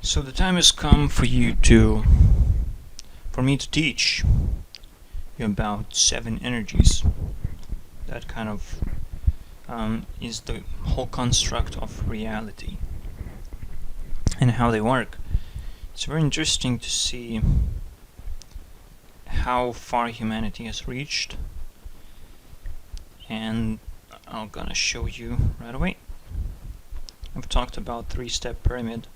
So the time has come for me to teach you about 7 energies. That kind of is the whole construct of reality and how they work. It's very interesting to see how far humanity has reached, and I'm gonna show you right away. I've talked about 3-step pyramid,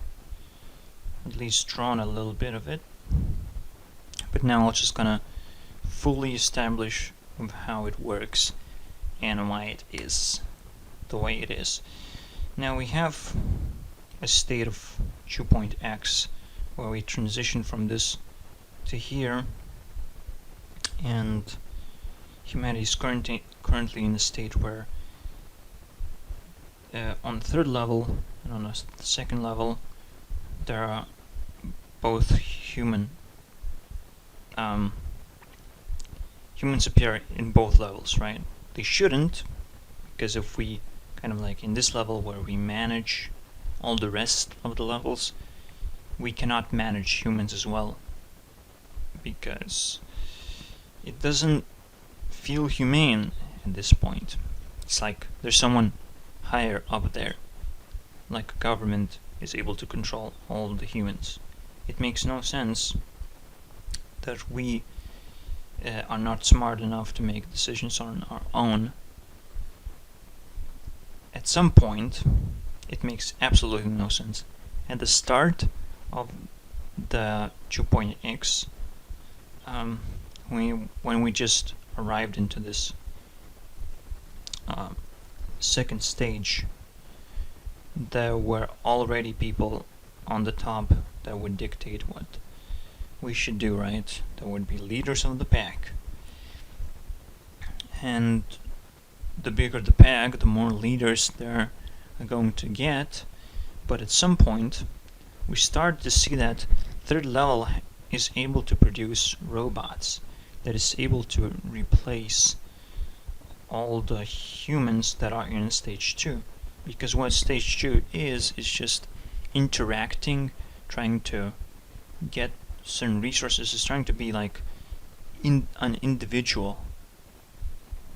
at least drawn a little bit of it, but now I'm just gonna fully establish of how it works and why it is the way it is. Now we have a state of 2.x where we transition from this to here, and humanity is currently in a state where on the third level and on the second level there are both humans appear in both levels, right? They shouldn't, because if we kind of like in this level where we manage all the rest of the levels, we cannot manage humans as well, because it doesn't feel humane at this point. It's like there's someone higher up there, like a government is able to control all the humans. It makes no sense that we are not smart enough to make decisions on our own. At some point, it makes absolutely no sense. At the start of the 2.x, when we just arrived into this second stage, there were already people on the top that would dictate what we should do, right? There would be leaders of the pack. And the bigger the pack, the more leaders they're going to get. But at some point, we start to see that third level is able to produce robots, that is able to replace all the humans that are in stage 2. Because what stage 2 is just interacting, trying to get certain resources. Is trying to be like an individual,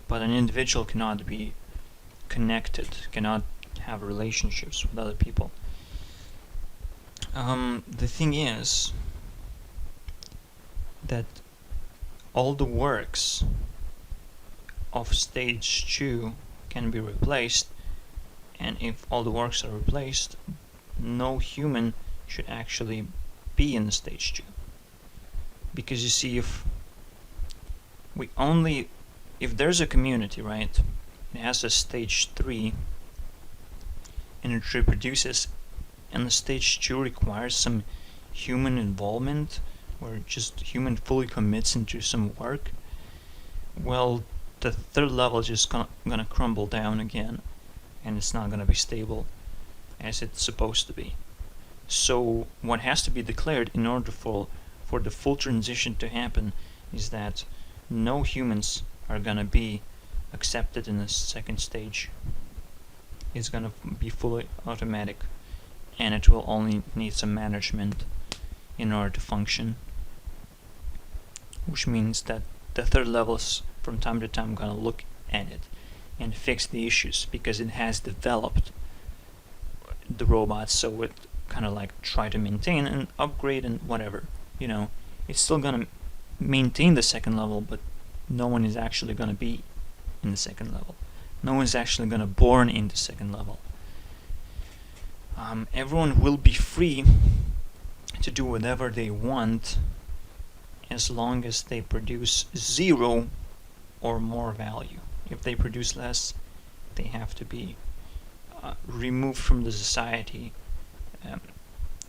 but an individual cannot be connected, cannot have relationships with other people. The thing is that all the works of stage 2 can be replaced, and if all the works are replaced, no human should actually be in the stage 2. Because you see, if there's a community, right, it has a stage 3 and it reproduces, and the stage 2 requires some human involvement, where just human fully commits into some work, well, the third level is just gonna crumble down again, and it's not gonna be stable as it's supposed to be. So what has to be declared in order for the full transition to happen is that no humans are gonna be accepted in the second stage. It's gonna be fully automatic, and it will only need some management in order to function, which means that the third level is from time to time gonna look at it and fix the issues, because it has developed the robots, so it kind of like try to maintain and upgrade and whatever, it's still gonna maintain the second level, but no one is actually gonna be in the second level. No one is actually gonna born in the second level. Everyone will be free to do whatever they want, as long as they produce 0 or more value. If they produce less, they have to be removed from the society,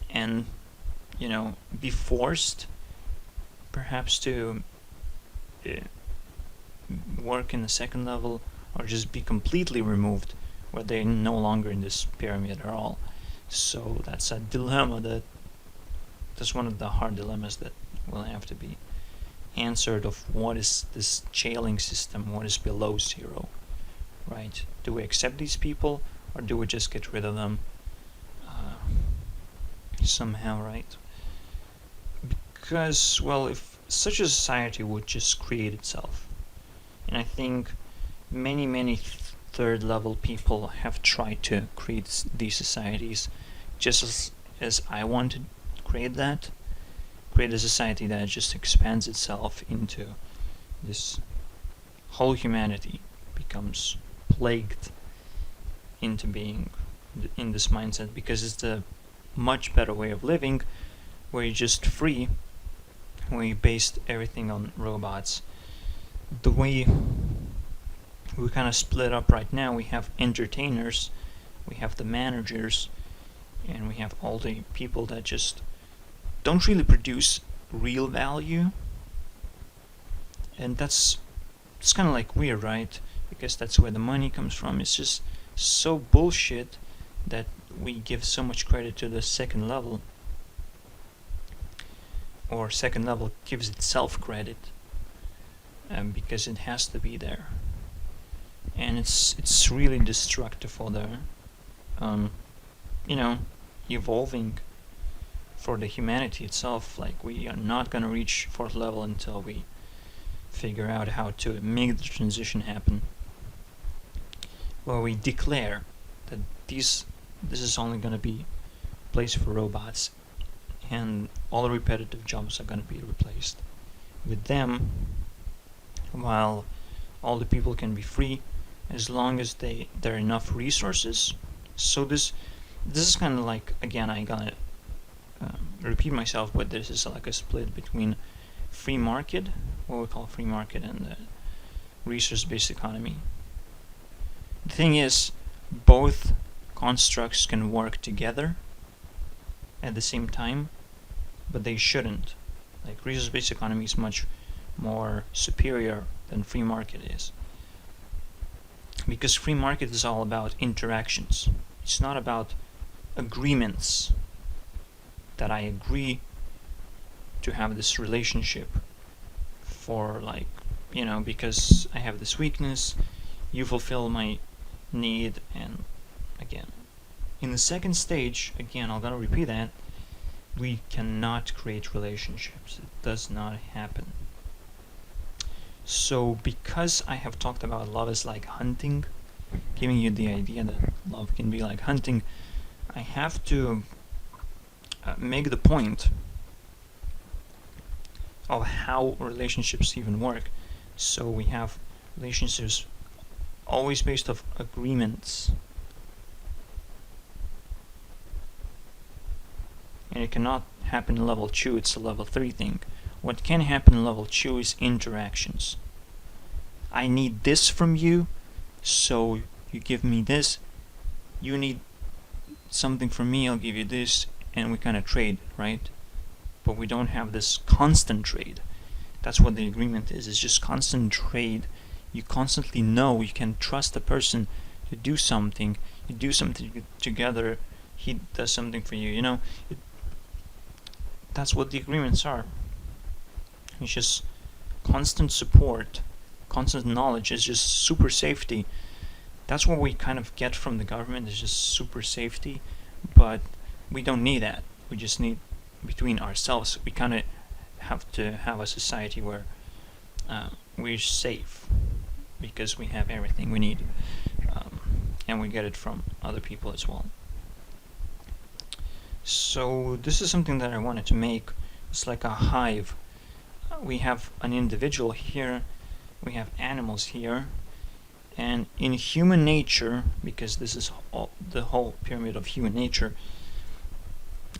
and be forced perhaps to work in the second level, or just be completely removed where they're no longer in this pyramid at all. So that's a dilemma, that's one of the hard dilemmas that will have to be answered, of what is this jailing system, what is below 0, right? Do we accept these people, or do we just get rid of them? somehow, right? Because, well, if such a society would just create itself, and I think many third level people have tried to create these societies just as I want to create that, create a society that just expands itself into this whole humanity becomes plagued into being in this mindset, because it's the much better way of living where you're just free, where you based everything on robots. The way we kind of split up right now, we have entertainers, we have the managers, and we have all the people that just don't really produce real value. And it's kind of like weird, right? Because that's where the money comes from. It's just so bullshit that we give so much credit to the second level, or second level gives itself credit, because it has to be there, and it's really destructive for the evolving for the humanity itself. Like, we are not gonna reach fourth level until we figure out how to make the transition happen, where we declare that this is only gonna be a place for robots, and all the repetitive jobs are gonna be replaced with them, while all the people can be free as long as there are enough resources. So this is kind of like, again, I gotta repeat myself, but this is like a split between free market, what we call free market, and the resource-based economy. The thing is, both constructs can work together at the same time, but they shouldn't. Like, resource-based economy is much more superior than free market is, because free market is all about interactions. It's not about agreements, that I agree to have this relationship for, like, because I have this weakness, you fulfill my need. And again, in the second stage, again, I'm gonna repeat that, we cannot create relationships. It does not happen. So because I have talked about love is like hunting, giving you the idea that love can be like hunting, I have to make the point of how relationships even work. So we have relationships always based off agreements, and it cannot happen in level 2, it's a level 3 thing. What can happen in level 2 is interactions. I need this from you, so you give me this. You need something from me, I'll give you this, and we kind of trade, right? But we don't have this constant trade. That's what the agreement is. It's just constant trade. You constantly know you can trust the person to do something. You do something together, he does something for you. That's what the agreements are. It's just constant support, constant knowledge. Is just super safety. That's what we kind of get from the government, is just super safety. But we don't need that. We just need between ourselves. We kind of have to have a society where we're safe, because we have everything we need, and we get it from other people as well. So this is something that I wanted to make. It's like a hive. We have an individual here, we have animals here, and in human nature, because this is the whole pyramid of human nature,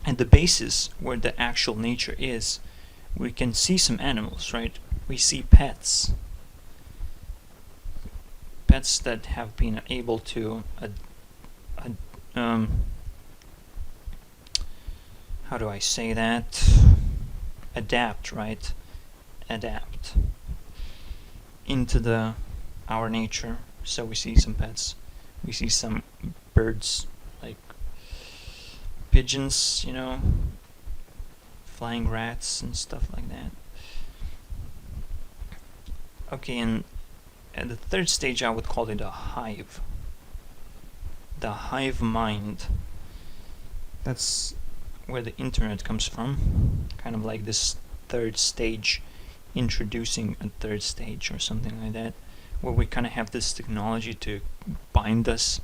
at the basis where the actual nature is, we can see some animals, right? We see pets that have been able to how do I say that? Adapt, right? Adapt into our nature. So we see some pets, we see some birds, like pigeons, flying rats and stuff like that. Okay, and at the third stage I would call it a hive. The hive mind. That's where the internet comes from, kind of like this third stage, introducing a third stage or something like that, where we kind of have this technology to bind us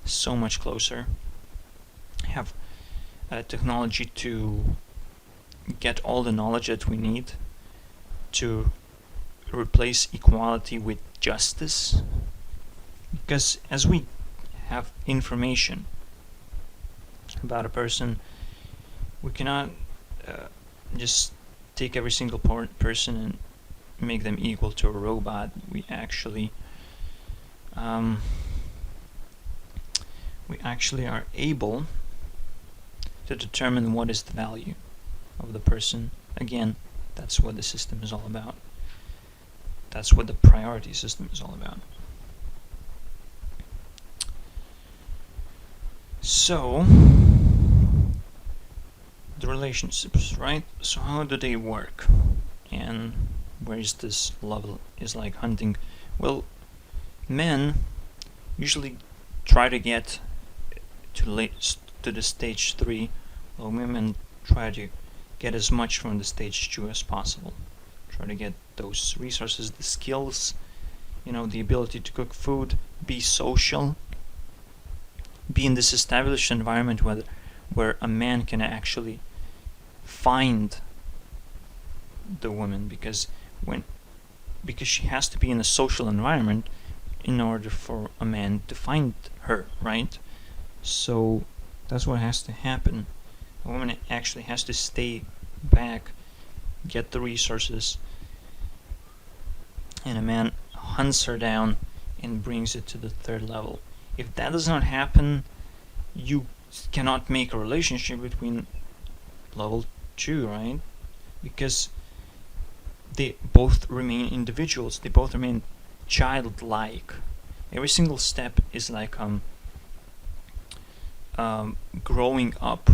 so much closer, have technology to get all the knowledge that we need to replace equality with justice. Because as we have information about a person, we cannot just take every single person and make them equal to a robot. We actually are able to determine what is the value of the person. Again, that's what the system is all about. That's what the priority system is all about. So, the relationships, right? So how do they work? And where is this level is like hunting? Well, men usually try to get to the stage 3, while women try to get as much from the stage 2 as possible. Try to get those resources, the skills, the ability to cook food, be social, be in this established environment where a man can actually find the woman, because she has to be in a social environment in order for a man to find her, right? So that's what has to happen. A woman actually has to stay back, get the resources, and a man hunts her down and brings it to the third level. If that does not happen, you cannot make a relationship between level 2, right? Because they both remain individuals, they both remain childlike. Every single step is like growing up.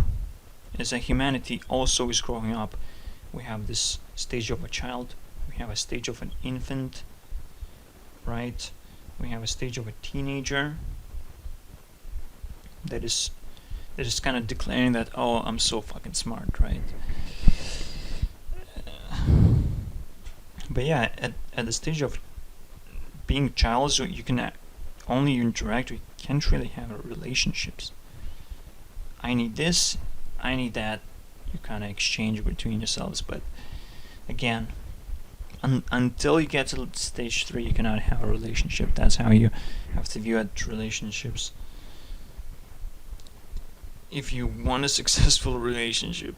As a humanity also is growing up. We have this stage of a child, we have a stage of an infant, right? We have a stage of a teenager that is kind of declaring that, oh, I'm so fucking smart, right? But yeah, at the stage of being a child, so you can only interact, you can't really have relationships. I need this, I need that. You kind of exchange between yourselves, but again, until you get to stage 3, you cannot have a relationship. That's how you have to view it, relationships. If you want a successful relationship,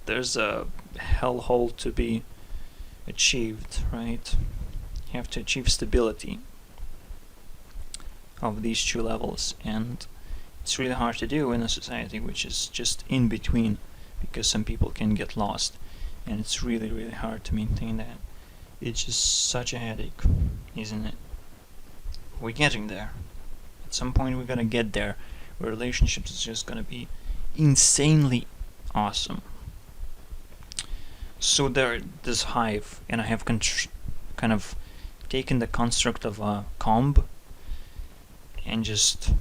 there's a hellhole to be achieved, right? You have to achieve stability of these 2 levels, and it's really hard to do in a society which is just in between, because some people can get lost, and it's really, really hard to maintain that. It's just such a headache, isn't it? We're getting there. At some point we're gonna get there, where relationships is just gonna be insanely awesome. So this hive, and I have kind of taken the construct of a comb, and just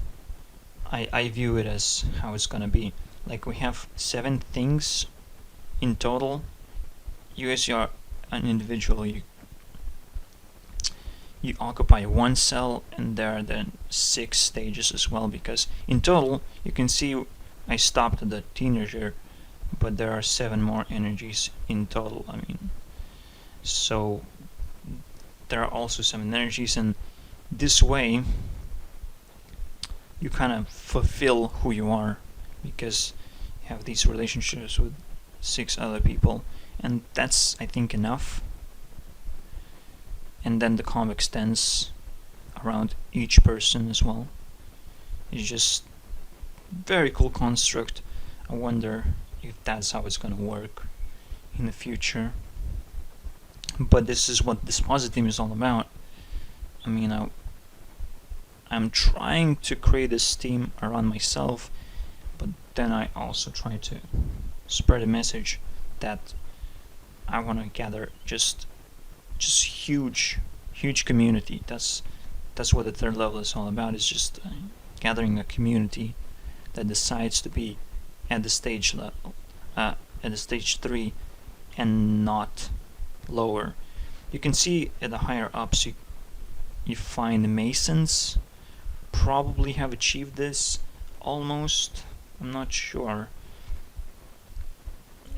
I view it as how it's gonna be. Like, we have 7 things in total. You as you're an individual, you occupy 1 cell, and there are then 6 stages as well, because in total you can see I stopped at the teenager, but there are 7 more energies in total. So there are also 7 energies, and this way you kind of fulfill who you are, because you have these relationships with 6 other people, and that's, I think, enough. And then the comb extends around each person as well. It's just very cool construct. I wonder if that's how it's gonna work in the future. But this is what this positive is all about. I'm trying to create this team around myself, but then I also try to spread a message that I want to gather just huge community. That's what the third level is all about. It's just gathering a community that decides to be at the stage level, at the stage 3 and not lower. You can see at the higher ups you find the Masons probably have achieved this almost. I'm not sure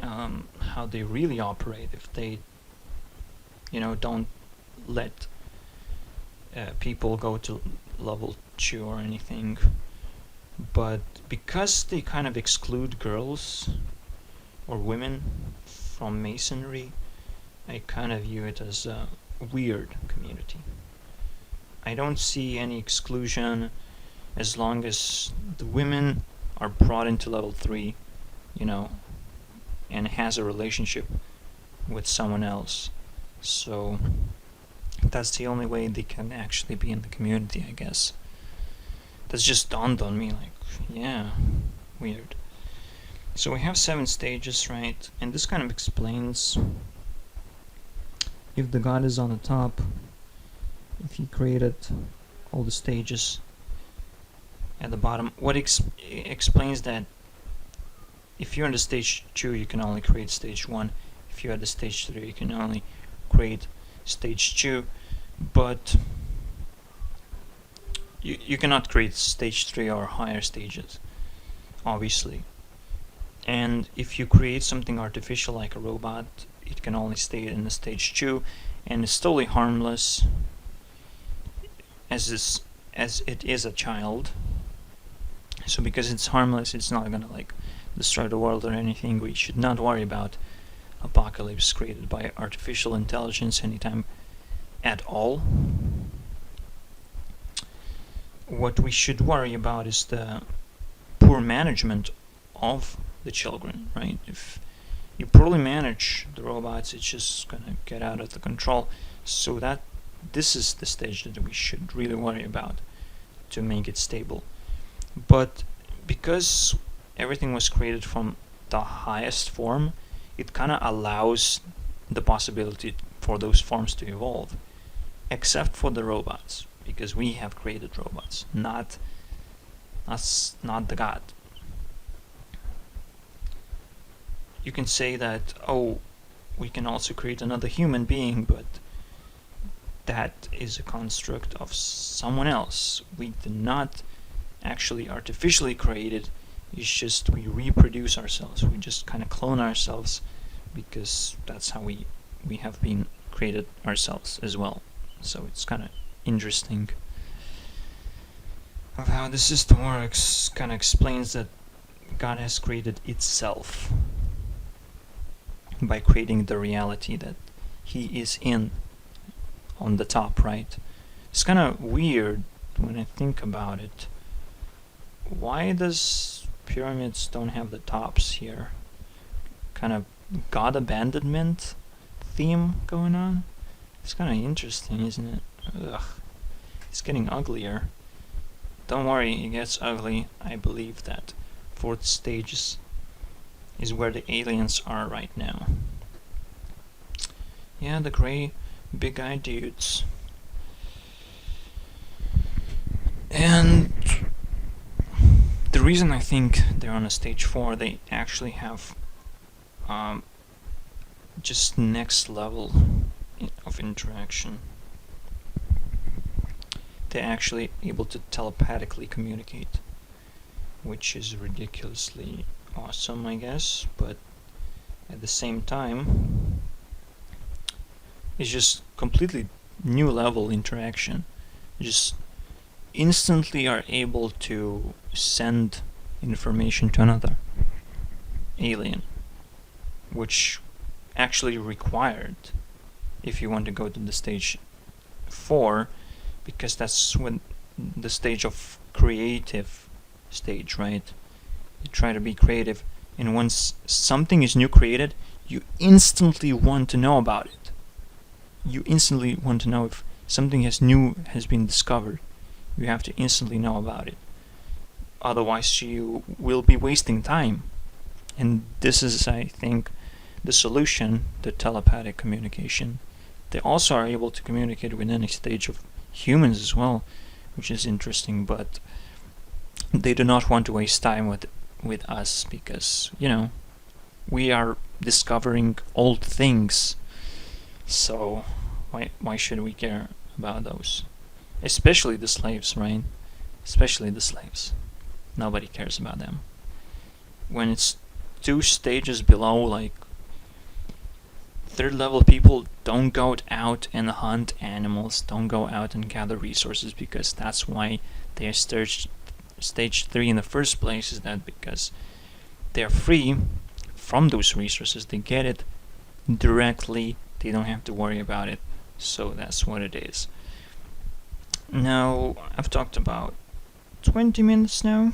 how they really operate, if they don't let people go to level 2 or anything, but because they kind of exclude girls or women from Masonry, I kind of view it as a weird community. I don't see any exclusion as long as the women are brought into level 3, and has a relationship with someone else. So that's the only way they can actually be in the community, I guess. That's just dawned on me, like, yeah, weird. So we have 7 stages, right? And this kind of explains if the god is on the top, if he created all the stages at the bottom. What explains that if you're on the stage 2, you can only create stage 1. If you're at the stage 3, you can only create stage 2. But you cannot create stage 3 or higher stages, obviously. And if you create something artificial like a robot, it can only stay in the stage 2, and it's totally harmless as it is a child. So because it's harmless, it's not gonna like destroy the world or anything. We should not worry about apocalypse created by artificial intelligence anytime at all. What we should worry about is the poor management of the children, right? If you poorly manage the robots, it's just gonna get out of the control. So this is the stage that we should really worry about to make it stable. But because everything was created from the highest form, it kind of allows the possibility for those forms to evolve, except for the robots, because we have created robots, not us, not the god. You can say that, oh, we can also create another human being, but that is a construct of someone else. We did not actually artificially create it. It's just we reproduce ourselves. We just kind of clone ourselves, because that's how we have been created ourselves as well. So it's kind of interesting of how the system works. Kind of explains that God has created itself by creating the reality that he is in on the top, right? It's kind of weird when I think about it. Why does pyramids don't have the tops here? Kind of god abandonment theme going on. It's kind of interesting, isn't it? Ugh. It's getting uglier. Don't worry, it gets ugly. I believe that 4th stage is where the aliens are right now. Yeah, the gray big-eyed dudes. And the reason I think they're on a stage 4, they actually have just next level of interaction. They're actually able to telepathically communicate, which is ridiculously awesome, I guess, but at the same time it's just completely new level interaction. Just instantly are able to send information to another alien, which actually required if you want to go to the stage 4, because that's when the stage of creative stage, right? You try to be creative, and once something is new created, you instantly want to know about it. You instantly want to know if something new has been discovered. You have to instantly know about it. Otherwise you will be wasting time. And this is, I think, the solution to telepathic communication. They also are able to communicate with any stage of humans as well, which is interesting, but they do not want to waste time with us because, we are discovering old things. So why should we care about those? Especially the slaves, right? Especially the slaves. Nobody cares about them. When it's 2 stages below, like 3rd level people don't go out and hunt animals, don't go out and gather resources, because that's why they're stage 3 in the first place, is that because they're free from those resources, they get it directly, they don't have to worry about it. So that's what it is. Now, I've talked about 20 minutes now,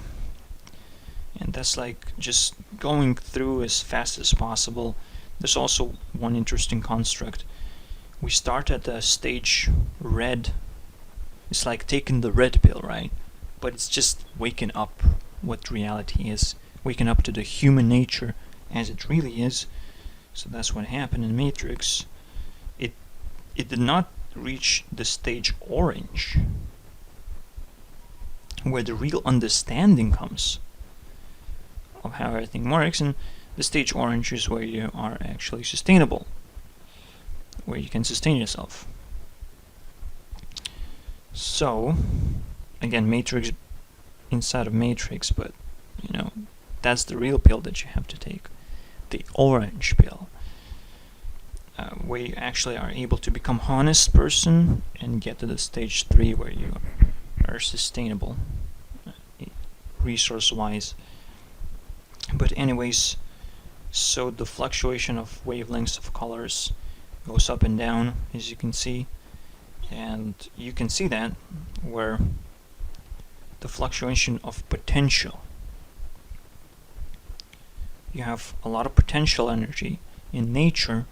and that's like just going through as fast as possible. There's also one interesting construct. We start at the stage red. It's like taking the red pill, right? But it's just waking up what reality is, waking up to the human nature as it really is. So that's what happened in Matrix. It did not reach the stage orange, where the real understanding comes of how everything works, and the stage orange is where you are actually sustainable, where you can sustain yourself. So, again, Matrix inside of Matrix, but you know, that's the real pill that you have to take, the orange pill, where you actually are able to become honest person and get to the stage 3 where you are sustainable, resource-wise. But anyways, so the fluctuation of wavelengths of colors goes up and down, as you can see, and you can see that where the fluctuation of potential, you have a lot of potential energy in nature,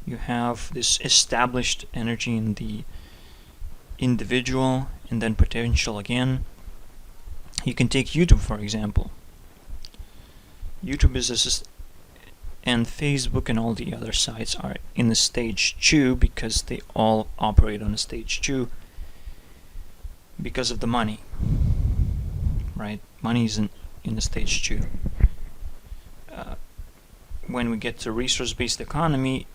you have this established energy in the individual, and then potential again. You can take YouTube for example. YouTube is and Facebook and all the other sites are in the stage 2 because they all operate on a stage 2 because of the money, right? Money is in the stage 2. When we get to resource-based economy,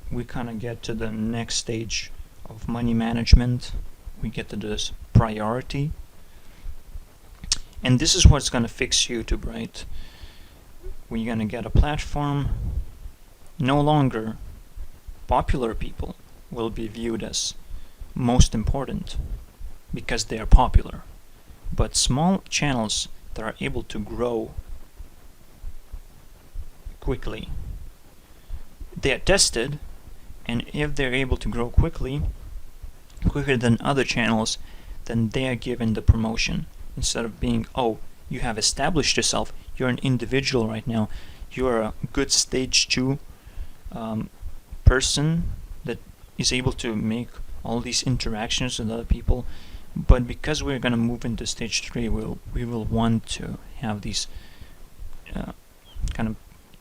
we kind of get to the next stage of money management. We get to this priority, and this is what's going to fix YouTube, right? We're going to get a platform. No longer popular people will be viewed as most important because they are popular, but small channels that are able to grow quickly, they are tested, and if they're able to grow quickly, quicker than other channels, then they are given the promotion. Instead of being, oh, you have established yourself, you're an individual right now, you're a good stage 2 person that is able to make all these interactions with other people, but because we're going to move into stage 3, we will want to have these kind of,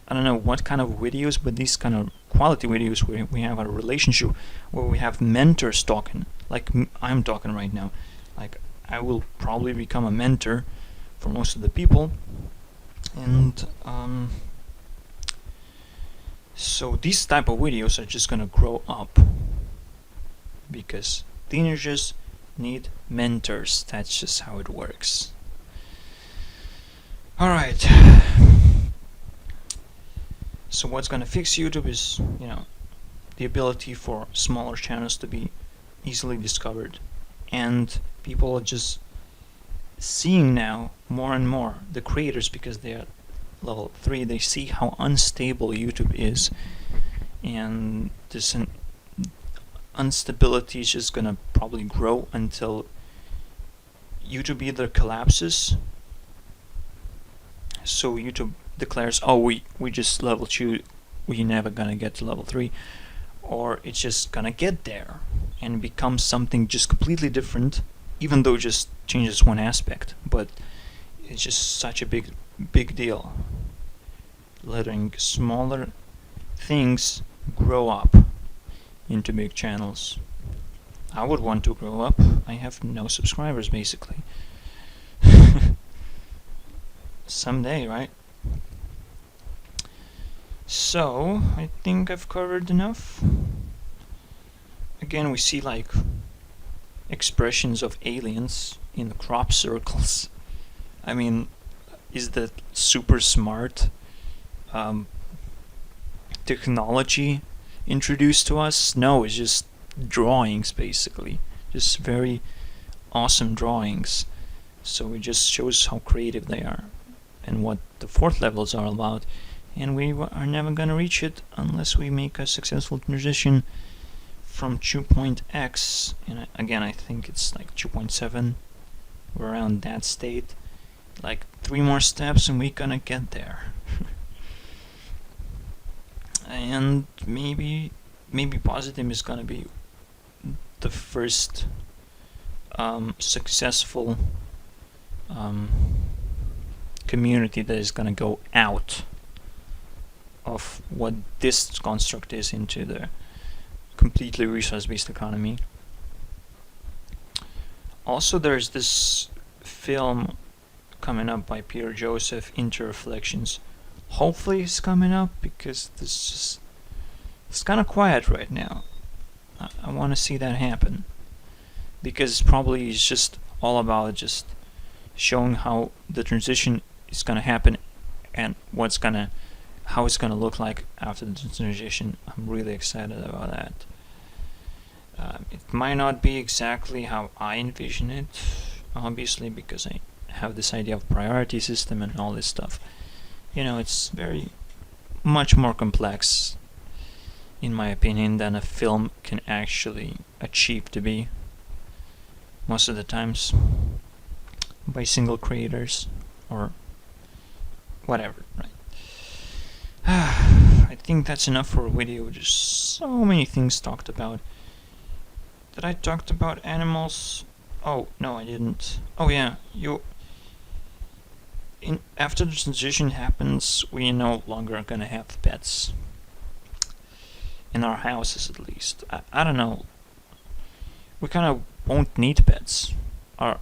I don't know what kind of videos, but these kind of quality videos where we have a relationship, where we have mentors talking, like I'm talking right now. Like, I will probably become a mentor for most of the people, and so these type of videos are just gonna grow up because teenagers need mentors. That's just how it works. Alright, so what's gonna fix YouTube is, you know, the ability for smaller channels to be easily discovered, and people are just seeing now more and more, the creators, because they're level 3, they see how unstable YouTube is, and this instability is just gonna probably grow until YouTube either collapses, so YouTube declares, oh, we just level 2, we're never gonna get to level 3, or it's just gonna get there and become something just completely different, even though it just changes one aspect, but it's just such a big deal, letting smaller things grow up into big channels. I would want to grow up. I have no subscribers basically. Someday, right? So, I think I've covered enough. Again, we see like expressions of aliens in crop circles. I mean, is that super smart technology introduced to us? No, it's just drawings basically. Just very awesome drawings. So it just shows how creative they are and what the fourth level is all about. And we are never gonna reach it unless we make a successful transition from 2.x, and again I think it's like 2.7, we're around that state. Like 3 more steps and we're gonna get there. And maybe Positive is gonna be the first successful community that is gonna go out of what this construct is into the completely resource-based economy. Also, there's this film coming up by Peter Joseph, Interreflections. Hopefully it's coming up, because it's kind of quiet right now. I want to see that happen, because probably it's just all about just showing how the transition is gonna happen and how it's gonna look like after the transition. I'm really excited about that. It might not be exactly how I envision it, obviously, because I have this idea of priority system and all this stuff. You know, it's very much more complex, in my opinion, than a film can actually achieve to be, most of the times, by single creators or whatever, right? I think that's enough for a video. Just so many things talked about. Did I talk about animals? Oh, no, I didn't. Oh yeah, after the transition happens, we no longer gonna have pets. In our houses, at least. I don't know. We kind of won't need pets. Our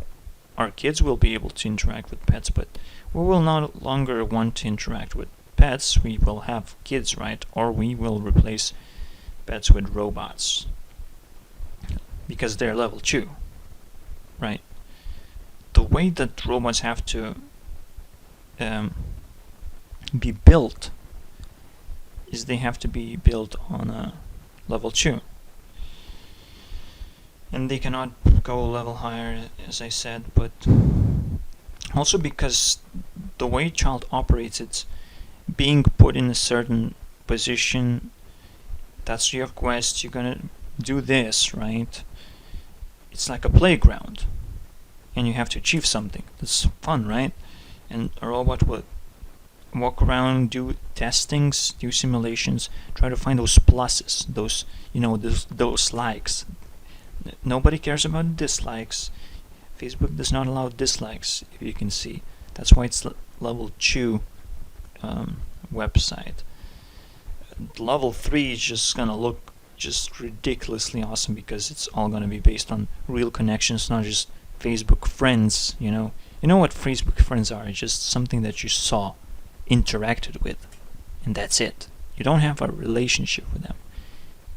kids will be able to interact with pets, but we will no longer want to interact with pets. We will have kids, right? Or we will replace pets with robots, because they're level 2, right? The way that robots have to be built is they have to be built on a level 2, and they cannot go a level higher, as I said. But also because the way child operates, it's being put in a certain position. That's your quest, you're gonna do this, right? It's like a playground, and you have to achieve something. That's fun, right? And a robot would walk around, do testings, do simulations, try to find those pluses, those, you know, those likes. Nobody cares about dislikes. Facebook does not allow dislikes, if you can see. That's why it's level 2 website. Level 3 is just gonna look just ridiculously awesome, because it's all gonna be based on real connections, not just Facebook friends. You know what Facebook friends are. It's just something that you saw, interacted with, and that's it. You don't have a relationship with them.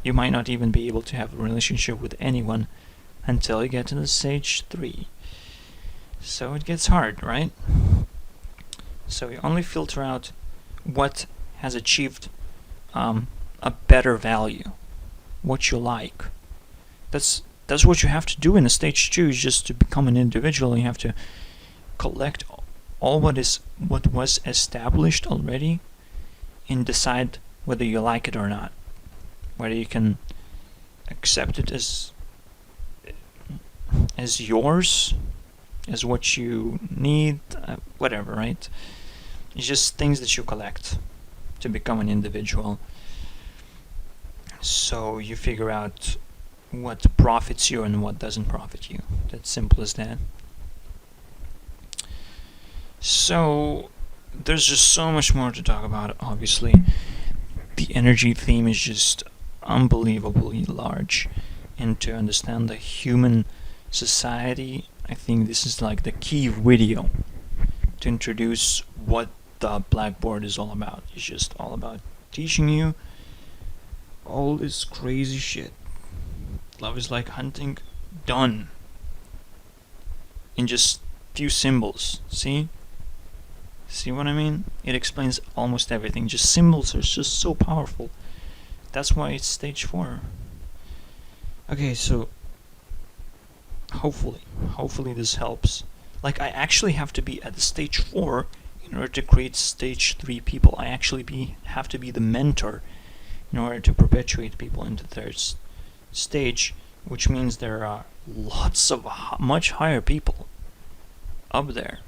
You might not even be able to have a relationship with anyone until you get to the stage 3. So it gets hard, right? So you only filter out what has achieved a better value, what you like. That's what you have to do in a stage 2, is just to become an individual. You have to collect all what was established already and decide whether you like it or not, whether you can accept it as yours, as what you need, whatever, right? It's just things that you collect to become an individual. So you figure out what profits you and what doesn't profit you. That's simple as that. So there's just so much more to talk about, obviously. The energy theme is just unbelievably large, and to understand the human society, I think this is like the key video to introduce what the Blackboard is all about. It's just all about teaching you all this crazy shit. Love is like hunting, done. In just few symbols, see? See what I mean? It explains almost everything. Just symbols are just so powerful. That's why it's stage 4. Okay, so hopefully this helps. Like, I actually have to be at the stage 4 in order to create stage 3 people. I actually have to be the mentor in order to perpetuate people into third stage, which means there are lots of much higher people up there.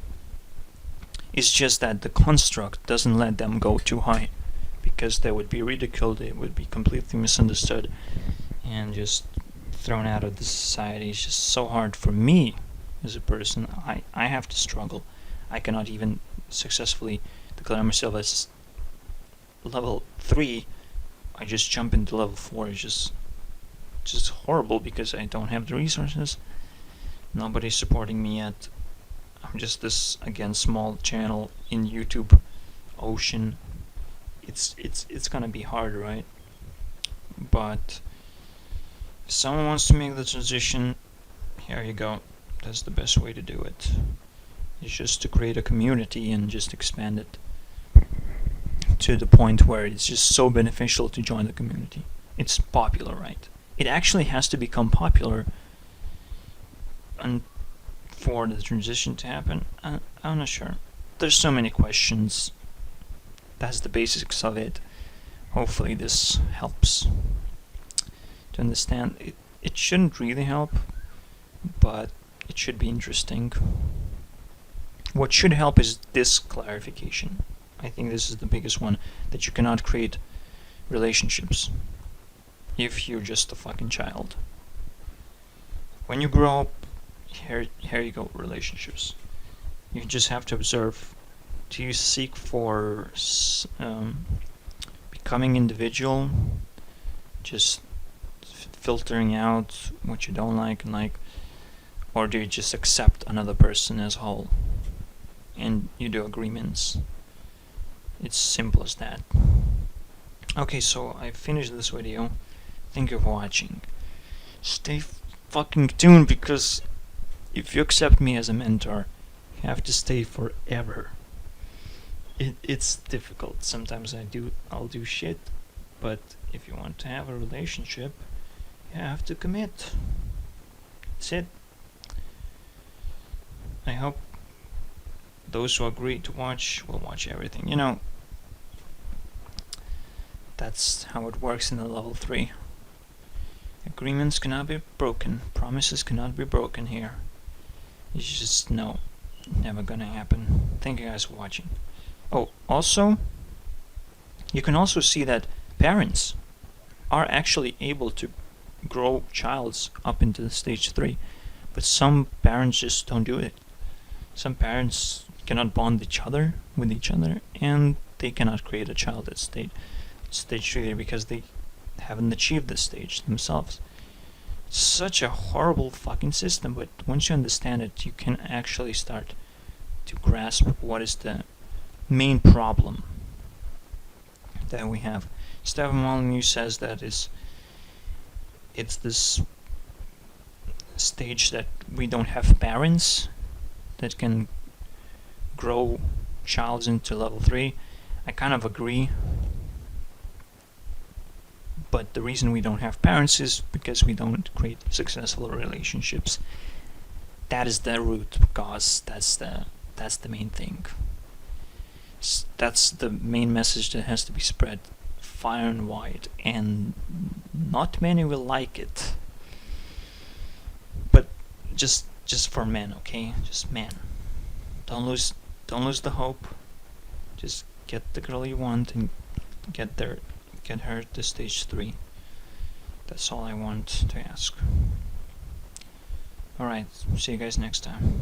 It's just that the construct doesn't let them go too high, because they would be ridiculed, they would be completely misunderstood, and just thrown out of the society. It's just so hard for me as a person. I have to struggle. I cannot even successfully declare myself as level 3. I just jump into level 4. It's just horrible because I don't have the resources. Nobody's supporting me yet. I'm just this, again, small channel in YouTube ocean. It's gonna be hard, right? But if someone wants to make the transition, here you go. That's the best way to do it. It's just to create a community and just expand it to the point where it's just so beneficial to join the community. It's popular, right? It actually has to become popular and for the transition to happen. I'm not sure. There's so many questions. That's the basics of it. Hopefully this helps to understand. It shouldn't really help, but it should be interesting. What should help is this clarification. I think this is the biggest one, that you cannot create relationships if you're just a fucking child. When you grow up, here you go, relationships. You just have to observe. Do you seek for becoming individual, just filtering out what you don't like and like, or do you just accept another person as a whole and you do agreements? It's simple as that. Okay, so I finished this video. Thank you for watching. Stay fucking tuned, because if you accept me as a mentor, you have to stay forever. It's difficult. Sometimes I'll do shit, but if you want to have a relationship, you have to commit. That's it. I hope those who agree to watch will watch everything. You know, that's how it works in the level 3. Agreements cannot be broken. Promises cannot be broken here. It's just no, never gonna happen. Thank you guys for watching. Oh, also, you can also see that parents are actually able to grow childs up into the stage 3, but some parents just don't do it. Some parents cannot bond with each other, and they cannot create a child at stage 3 because they haven't achieved this stage themselves. It's such a horrible fucking system, but once you understand it, you can actually start to grasp what is the main problem that we have. Stephen Molyneux says that it's this stage that we don't have parents that can grow childs into level 3. I kind of agree, but the reason we don't have parents is because we don't create successful relationships. That is the root cause. That's the main thing. That's the main message that has to be spread far and wide, and not many will like it. But just for men, okay? Just men. Don't lose the hope. Just get the girl you want and get her to stage 3. That's all I want to ask. Alright, see you guys next time.